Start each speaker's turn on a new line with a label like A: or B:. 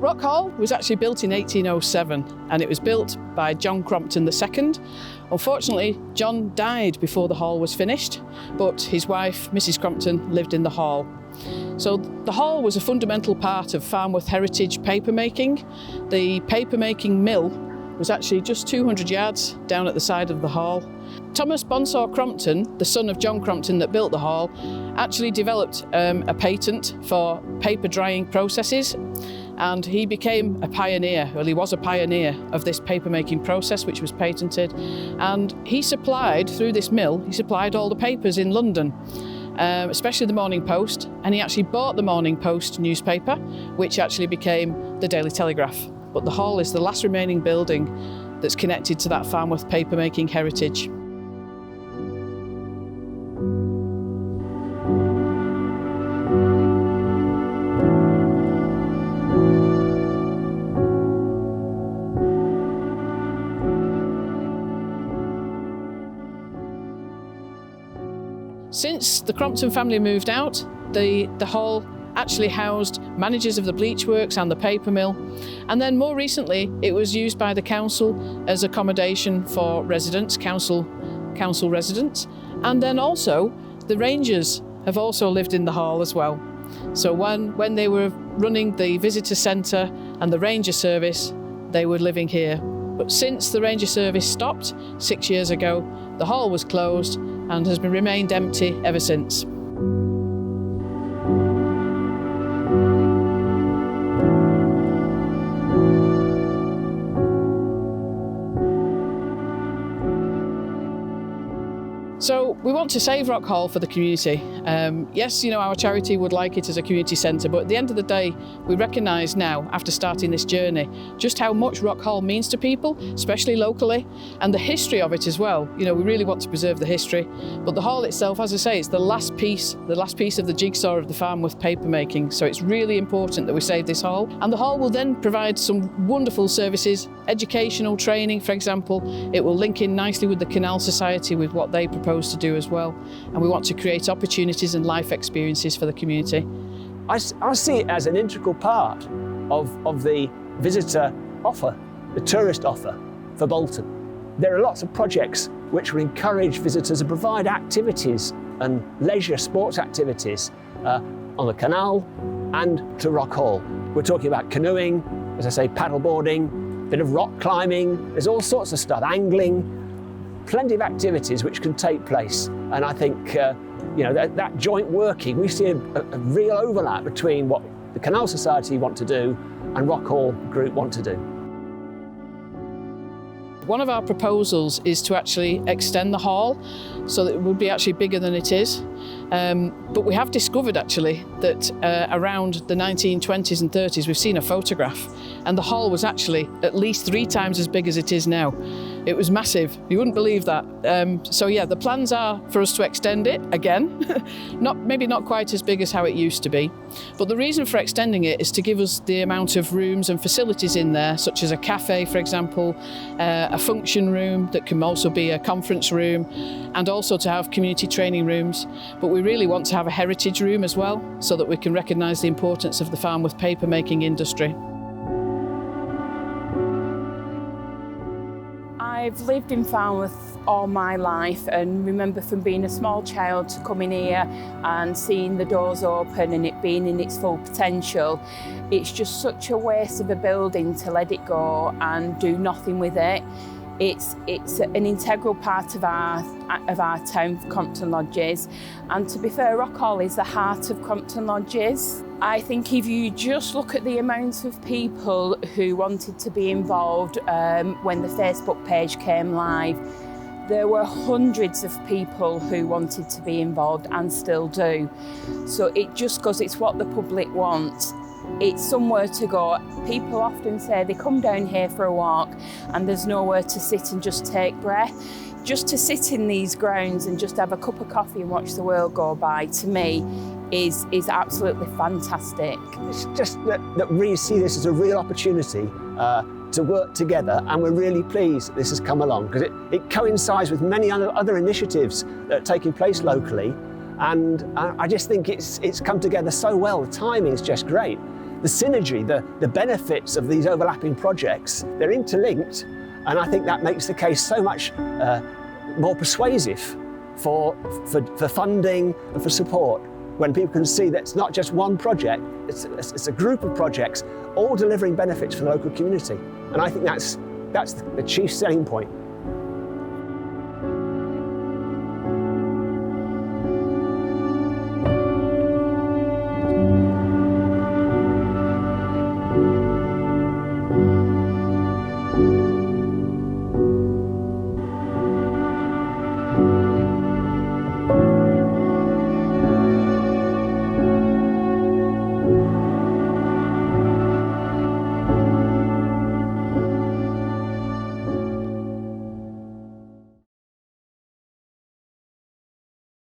A: Rock Hall was actually built in 1807 and it was built by John Crompton II. Unfortunately, John died before the hall was finished, but his wife, Mrs. Crompton, lived in the hall. So the hall was a fundamental part of Farnworth heritage papermaking. The papermaking mill was actually just 200 yards down at the side of the hall. Thomas Bonsaw Crompton, the son of John Crompton that built the hall, actually developed a patent for paper drying processes, and he became a pioneer, well, he was a pioneer of this papermaking process, which was patented. And he supplied, through this mill, he supplied all the papers in London, especially the Morning Post, and he actually bought the Morning Post newspaper, which actually became the Daily Telegraph. But the hall is the last remaining building that's connected to that Farnworth papermaking heritage. Since the Crompton family moved out, the hall actually housed managers of the bleach works and the paper mill, and then more recently it was used by the council as accommodation for residents, council residents, and then also the rangers have also lived in the hall as well. So when they were running the visitor centre and the ranger service, they were living here. But since the ranger service stopped 6 years ago, the hall was closed and has remained empty ever since. So we want to save Rock Hall for the community. Yes, our charity would like it as a community centre, but at the end of the day, we recognise now, after starting this journey, just how much Rock Hall means to people, especially locally, and the history of it as well. We really want to preserve the history, but the hall itself, as I say, it's the last piece of the jigsaw of the Farnworth papermaking. So it's really important that we save this hall, and the hall will then provide some wonderful services, educational training, for example. It will link in nicely with the Canal Society with what they propose to do as well, and we want to create opportunities and life experiences for the community.
B: I see it as an integral part of the visitor offer, the tourist offer for Bolton. There are lots of projects which will encourage visitors and provide activities and leisure sports activities on the canal and to Rock Hall. We're talking about canoeing, as I say, paddleboarding, a bit of rock climbing, there's all sorts of stuff, angling, plenty of activities which can take place. And I think that joint working, we see a real overlap between what the Canal Society want to do and Rock Hall Group want to do.
A: One of our proposals is to actually extend the hall so that it would be actually bigger than it is. But we have discovered actually that around the 1920s and 30s we've seen a photograph, and the hall was actually at least 3 times as big as it is now. It was massive, you wouldn't believe that. So yeah, the plans are for us to extend it again, maybe not quite as big as how it used to be. But the reason for extending it is to give us the amount of rooms and facilities in there, such as a cafe, for example, a function room that can also be a conference room, and also to have community training rooms. But we really want to have a heritage room as well, so that we can recognise the importance of the Farnworth papermaking industry.
C: I've lived in Farnworth all my life and remember from being a small child to coming here and seeing the doors open and it being in its full potential. It's just such a waste of a building to let it go and do nothing with it. It's an integral part of our town, Crompton Lodges, and to be fair, Rock Hall is the heart of Crompton Lodges. I think if you just look at the amount of people who wanted to be involved when the Facebook page came live, there were hundreds of people who wanted to be involved and still do. So it just goes, it's what the public wants. It's somewhere to go. People often say they come down here for a walk and there's nowhere to sit and just take breath. Just to sit in these grounds and just have a cup of coffee and watch the world go by, to me, is absolutely fantastic.
B: It's just that we see this as a real opportunity to work together, and we're really pleased that this has come along because it coincides with many other initiatives that are taking place locally, and I just think it's come together so well. The timing's just great. the synergy, the benefits of these overlapping projects, they're interlinked, and I think that makes the case so much more persuasive for funding and for support, when people can see that it's not just one project, it's a group of projects all delivering benefits for the local community. And I think that's the chief selling point